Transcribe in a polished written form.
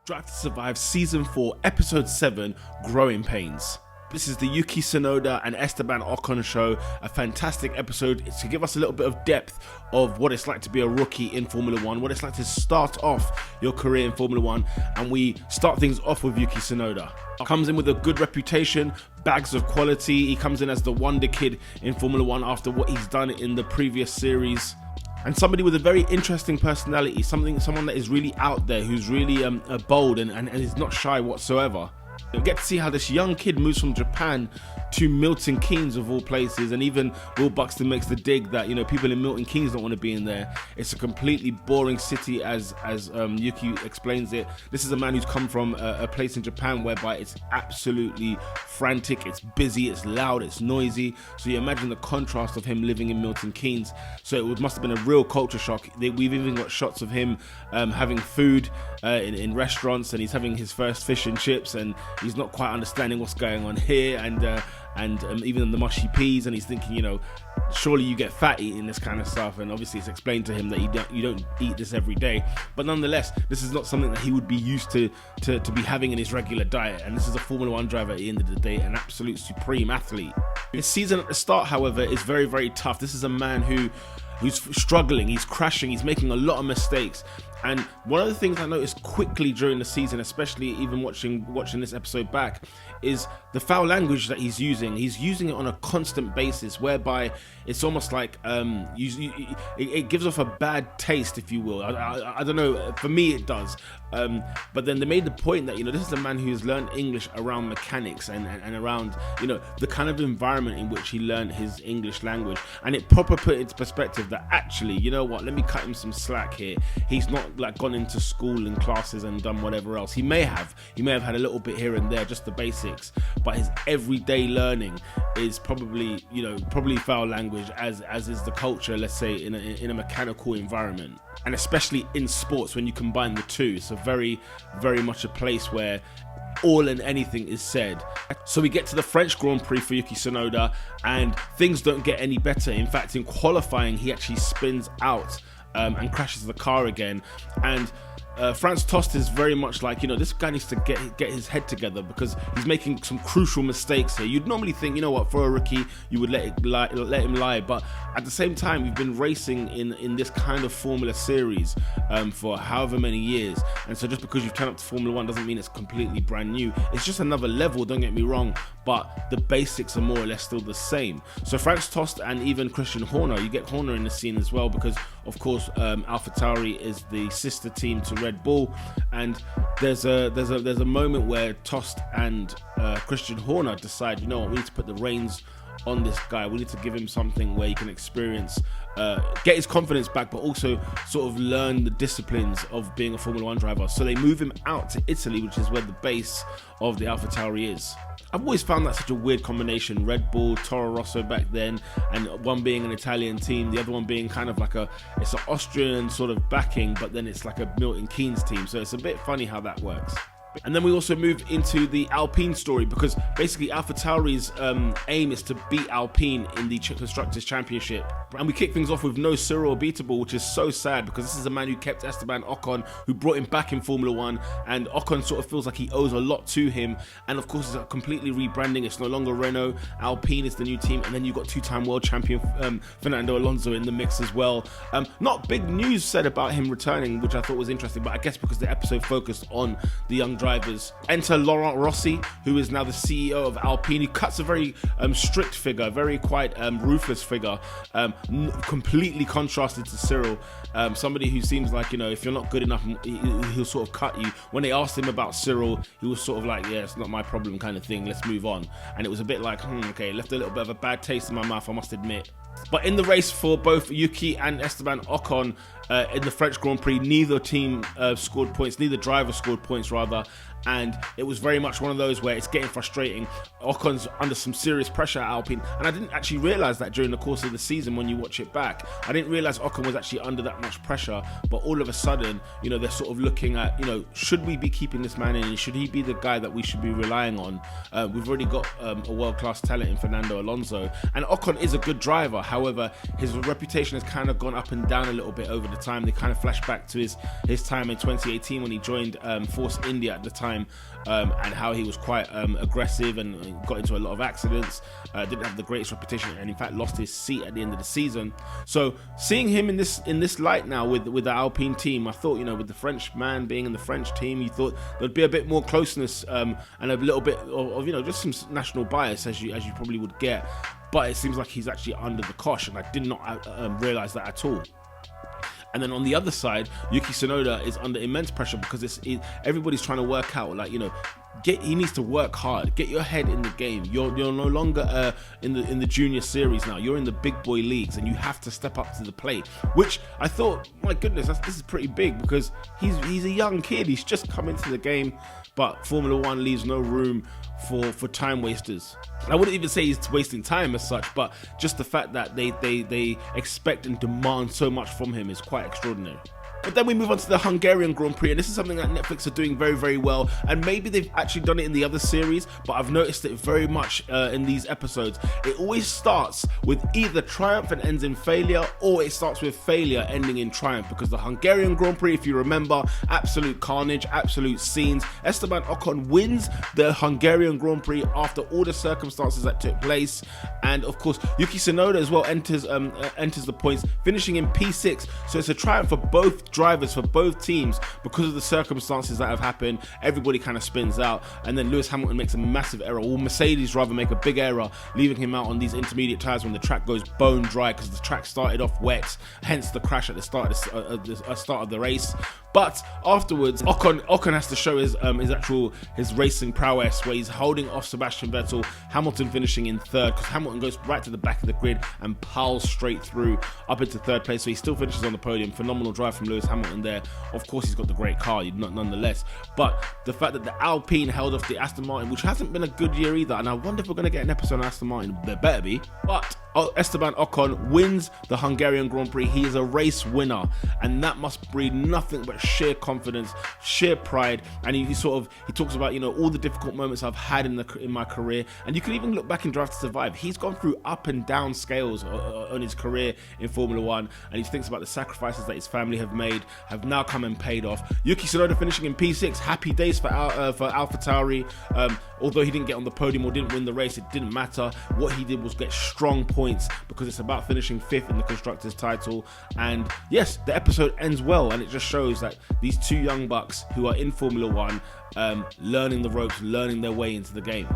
Drive to Survive Season 4, Episode 7, Growing Pains. This is the Yuki Tsunoda and Esteban Ocon show, a fantastic episode to give us a little bit of depth of what it's like to be a rookie in Formula 1, what it's like to start off your career in Formula 1, and we start things off with Yuki Tsunoda. Comes in with a good reputation, bags of quality. He comes in as the wonder kid in Formula 1 after what he's done in the previous series. And somebody with a very interesting personality, someone that is really out there, who's really bold and is not shy whatsoever. You get to see how this young kid moves from Japan to Milton Keynes of all places, and even Will Buxton makes the dig that, you know, people in Milton Keynes don't want to be in there. It's a completely boring city, as Yuki explains it. This is a man who's come from a place in Japan whereby it's absolutely frantic, it's busy, it's loud, it's noisy. So you imagine the contrast of him living in Milton Keynes. So it must have been a real culture shock. We've even got shots of him having food in restaurants, and he's having his first fish and chips, and he's not quite understanding what's going on here, and even the mushy peas, and he's thinking, you know, surely you get fat eating this kind of stuff. And obviously it's explained to him that you don't eat this every day, but nonetheless this is not something that he would be used to be having in his regular diet. And this is a Formula 1 driver at the end of the day, an absolute supreme athlete. His season at the start, however, is very, very tough. This is a man who's struggling, he's crashing, he's making a lot of mistakes. And one of the things I noticed quickly during the season, especially even watching this episode back, is the foul language that he's using. He's using it on a constant basis, whereby it's almost like it gives off a bad taste, if you will. I don't know, for me it does. But then they made the point that, you know, this is a man who has learned English around mechanics and around, you know, the kind of environment in which he learned his English language. And it proper put into perspective that actually, you know what, let me cut him some slack here. He's not like gone into school and classes and done whatever else. He may have had a little bit here and there, just the basics, but his everyday learning is probably foul language, as is the culture, let's say, in a mechanical environment. And especially in sports, when you combine the two, it's a very, very much a place where all and anything is said. So we get to the French Grand Prix for Yuki Tsunoda, and things don't get any better. In fact, in qualifying, he actually spins out and crashes the car again. And Franz Tost is very much like, you know, this guy needs to get his head together, because he's making some crucial mistakes here. You'd normally think, you know what, for a rookie you would let him lie, but at the same time, we've been racing in this kind of Formula series for however many years, and so just because you've turned up to Formula 1 doesn't mean it's completely brand new. It's just another level, don't get me wrong, but the basics are more or less still the same. So Franz Tost and even Christian Horner, you get Horner in the scene as well, because of course AlphaTauri is the sister team to Red Bull, and there's a moment where Tost and Christian Horner decide, you know what, we need to put the reins on this guy. We need to give him something where he can experience, get his confidence back, but also sort of learn the disciplines of being a Formula 1 driver. So they move him out to Italy, which is where the base of the AlphaTauri is. I've always found that such a weird combination. Red Bull, Toro Rosso back then, and one being an Italian team, the other one being kind of like it's an Austrian sort of backing, but then it's like a Milton Keynes team. So it's a bit funny how that works. And then we also move into the Alpine story, because basically AlphaTauri's aim is to beat Alpine in the Constructors' Championship. And we kick things off with no Cyril Beatable, which is so sad, because this is a man who kept Esteban Ocon, who brought him back in Formula 1, and Ocon sort of feels like he owes a lot to him. And of course, it's a completely rebranding. It's no longer Renault. Alpine is the new team, and then you've got two-time world champion Fernando Alonso in the mix as well. Not big news said about him returning, which I thought was interesting, but I guess because the episode focused on the young drivers. Enter Laurent Rossi, who is now the CEO of Alpine. He cuts a very strict figure, very quite ruthless figure, completely contrasted to Cyril, somebody who seems like, you know, if you're not good enough, he'll sort of cut you. When they asked him about Cyril, he was sort of like, yeah, it's not my problem kind of thing, let's move on. And it was a bit like, okay, left a little bit of a bad taste in my mouth, I must admit. But in the race for both Yuki and Esteban Ocon in the French Grand Prix, neither team scored points, neither driver scored points rather, and it was very much one of those where it's getting frustrating. Ocon's under some serious pressure at Alpine, and I didn't actually realise that during the course of the season when you watch it back. I didn't realise Ocon was actually under that much pressure, but all of a sudden, you know, they're sort of looking at, you know, should we be keeping this man in? Should he be the guy that we should be relying on? We've already got a world-class talent in Fernando Alonso, and Ocon is a good driver. However, his reputation has kind of gone up and down a little bit over the time. They kind of flash back to his time in 2018 when he joined Force India at the time, and how he was quite aggressive and got into a lot of accidents, didn't have the greatest reputation, and in fact lost his seat at the end of the season. So seeing him in this light now with the Alpine team, I thought, with the French man being in the French team, you thought there'd be a bit more closeness and a little bit of just some national bias as you probably would get. But it seems like he's actually under the cosh, and I did not realise that at all. And then on the other side, Yuki Tsunoda is under immense pressure because everybody's trying to work out, he needs to work hard, get your head in the game. You're no longer in the junior series now. You're in the big boy leagues, and you have to step up to the plate. Which I thought, my goodness, this is pretty big because he's a young kid. He's just come into the game, but Formula One leaves no room for time wasters. I wouldn't even say he's wasting time as such, but just the fact that they expect and demand so much from him is quite extraordinary. But then we move on to the Hungarian Grand Prix, and this is something that Netflix are doing very, very well, and maybe they've actually done it in the other series, but I've noticed it very much in these episodes. It always starts with either triumph and ends in failure, or it starts with failure ending in triumph, because the Hungarian Grand Prix, if you remember, absolute carnage, absolute scenes. Esteban Ocon wins the Hungarian Grand Prix after all the circumstances that took place, and of course Yuki Tsunoda as well enters the points, finishing in P6, so it's a triumph for both drivers, for both teams, because of the circumstances that have happened. Everybody kind of spins out, and then Lewis Hamilton makes a massive error, or Mercedes rather make a big error, leaving him out on these intermediate tyres when the track goes bone dry, because the track started off wet, hence the crash at the start of the race. But afterwards, Ocon has to show his racing prowess, where he's holding off Sebastian Vettel, Hamilton finishing in third, because Hamilton goes right to the back of the grid and piles straight through up into third place, so he still finishes on the podium. Phenomenal drive from Lewis Hamilton there. Of course, he's got the great car, nonetheless. But the fact that the Alpine held off the Aston Martin, which hasn't been a good year either, and I wonder if we're going to get an episode on Aston Martin. There better be. But Esteban Ocon wins the Hungarian Grand Prix. He is a race winner, and that must breed nothing but sheer confidence, sheer pride. And he talks about all the difficult moments I've had in my career, and you can even look back in Drive to Survive. He's gone through up and down scales on his career in Formula One, and he thinks about the sacrifices that his family have made, have now come and paid off. Yuki Tsunoda finishing in P6, happy days for AlphaTauri. Although he didn't get on the podium or didn't win the race, it didn't matter. What he did was get strong points, because it's about finishing 5th in the Constructors' title. And yes, the episode ends well, and it just shows that these two young bucks who are in Formula One, learning the ropes, learning their way into the game.